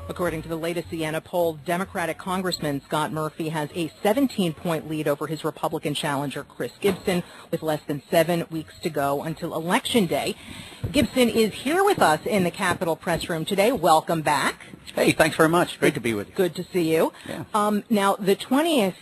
According to the latest Siena poll, Democratic Congressman Scott Murphy has a 17-point lead over his Republican challenger, Chris Gibson, with less than 7 weeks to go until Election Day. Gibson is here with us in the Capitol press room today. Welcome back. Hey, thanks very much. Great to be with you. Good to see you. Yeah. Now, the 20th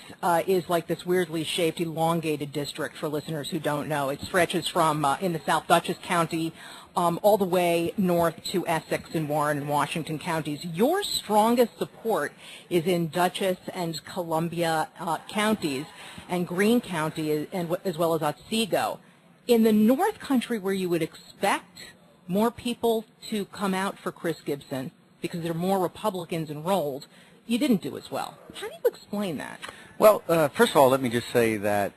is like this weirdly shaped, elongated district for listeners who don't know. It stretches from in the South Dutchess County all the way north to Essex and Warren and Washington counties. Your strongest support is in Dutchess and Columbia counties and Greene County, and as well as Otsego. In the North Country, where you would expect more people to come out for Chris Gibson because there are more Republicans enrolled, you didn't do as well. How do you explain that? Well, first of all, let me just say that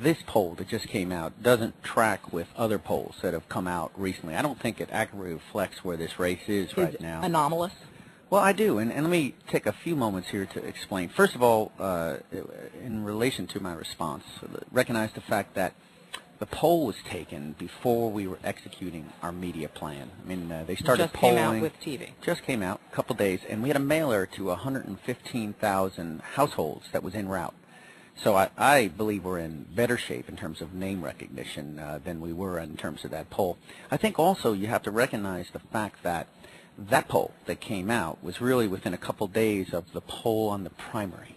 this poll that just came out doesn't track with other polls that have come out recently. I don't think it accurately reflects where this race is right now. Anomalous? Well, I do, and let me take a few moments here to explain. First of all, in relation to my response, recognize the fact that the poll was taken before we were executing our media plan. I mean, they started polling. Just came out with TV. Just came out a couple days, and we had a mailer to 115,000 households that was en route. So I believe we're in better shape in terms of name recognition than we were in terms of that poll. I think also you have to recognize the fact that that poll that came out was really within a couple days of the poll on the primary.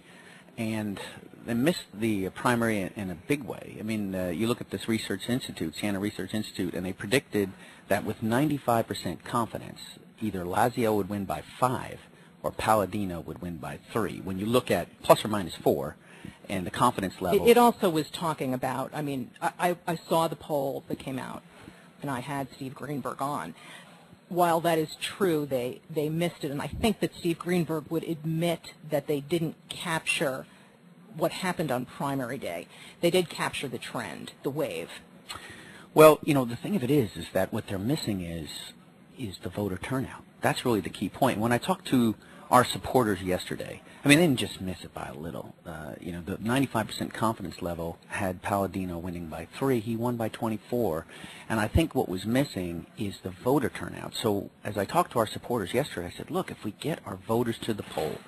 And they missed the primary in a big way. I mean, you look at this research institute, Siena Research Institute, and they predicted that with 95% confidence, either Lazio would win by 5 or Palladino would win by 3. When you look at plus or minus 4 and the confidence level. It also was talking about, I mean, I saw the poll that came out, and I had Steve Greenberg on. While that is true, they missed it, and I think that Steve Greenberg would admit that they didn't capture what happened on primary day. They did capture the trend, the wave. Well, you know, the thing of it is that what they're missing is the voter turnout. That's really the key point. When I talked to our supporters yesterday, I mean, they didn't just miss it by a little. You know, the 95% confidence level had Palladino winning by 3. He won by 24. And I think what was missing is the voter turnout. So as I talked to our supporters yesterday, I said, look, if we get our voters to the poll,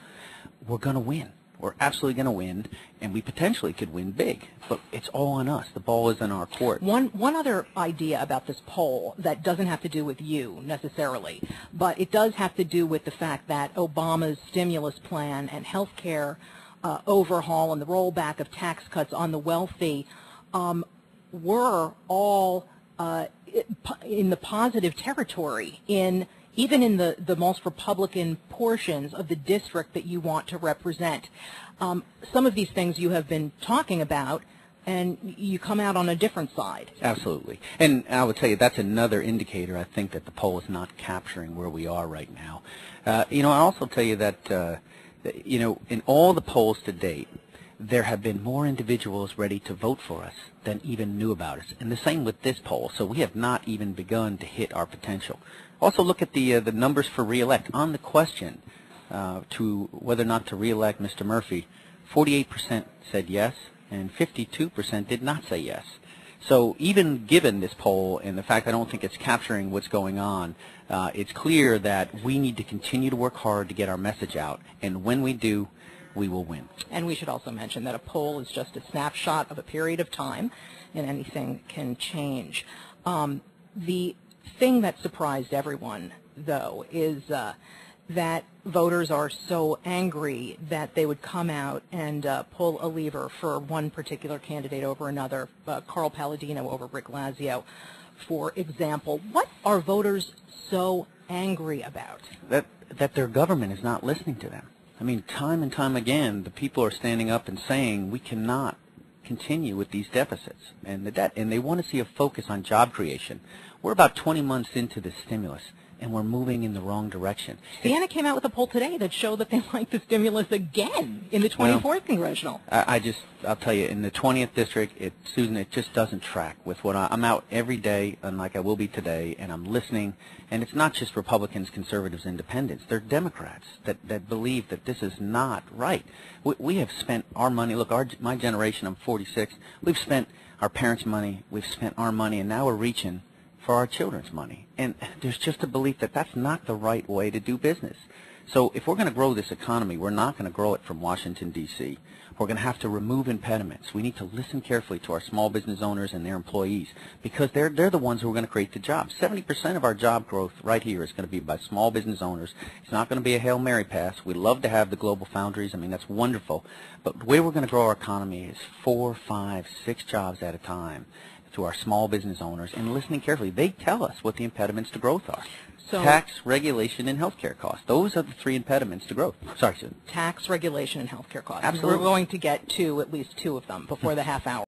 we're going to win. We're absolutely going to win, and we potentially could win big. But it's all on us. The ball is in our court. One other idea about this poll that doesn't have to do with you necessarily, but it does have to do with the fact that Obama's stimulus plan and health care overhaul and the rollback of tax cuts on the wealthy were all in the positive territory even in the most Republican portions of the district that you want to represent. Some of these things you have been talking about, and you come out on a different side. Absolutely. And I would tell you that's another indicator, I think, that the poll is not capturing where we are right now. You know, I also tell you that, you know, in all the polls to date, there have been more individuals ready to vote for us than even knew about us. And the same with this poll. So we have not even begun to hit our potential. Also look at the numbers for re-elect. On the question to whether or not to re-elect Mr. Murphy, 48% said yes and 52% did not say yes. So even given this poll and the fact I don't think it's capturing what's going on, it's clear that we need to continue to work hard to get our message out. And when we do, we will win. And we should also mention that a poll is just a snapshot of a period of time, and anything can change. The thing that surprised everyone, though, is that voters are so angry that they would come out and pull a lever for one particular candidate over another, Carl Palladino over Rick Lazio, for example. What are voters so angry about? That their government is not listening to them. I mean, time and time again, the people are standing up and saying we cannot continue with these deficits and the debt, and they want to see a focus on job creation. We're about 20 months into this stimulus, and we're moving in the wrong direction. Siena came out with a poll today that showed that they like the stimulus again in the 24th congressional. I'll tell you, in the 20th district, Susan, it just doesn't track with what I'm out every day, unlike I will be today, and I'm listening. And it's not just Republicans, conservatives, independents. They're Democrats that believe that this is not right. We have spent our money. Look, my generation, I'm 46. We've spent our parents' money. We've spent our money, and now we're reaching for our children's money. And there's just a belief that that's not the right way to do business. So if we're going to grow this economy, we're not going to grow it from Washington, D.C. We're going to have to remove impediments. We need to listen carefully to our small business owners and their employees, because they're the ones who are going to create the jobs. 70% of our job growth right here is going to be by small business owners. It's not going to be a Hail Mary pass. We love to have the global foundries. I mean, that's wonderful. But the way we're going to grow our economy is 4, 5, 6 jobs at a time to our small business owners, and listening carefully. They tell us what the impediments to growth are. So, tax, regulation, and healthcare costs. Those are the 3 impediments to growth. Sorry, Susan. Tax, regulation, and healthcare costs. Absolutely. We're going to get to at least 2 of them before the half hour.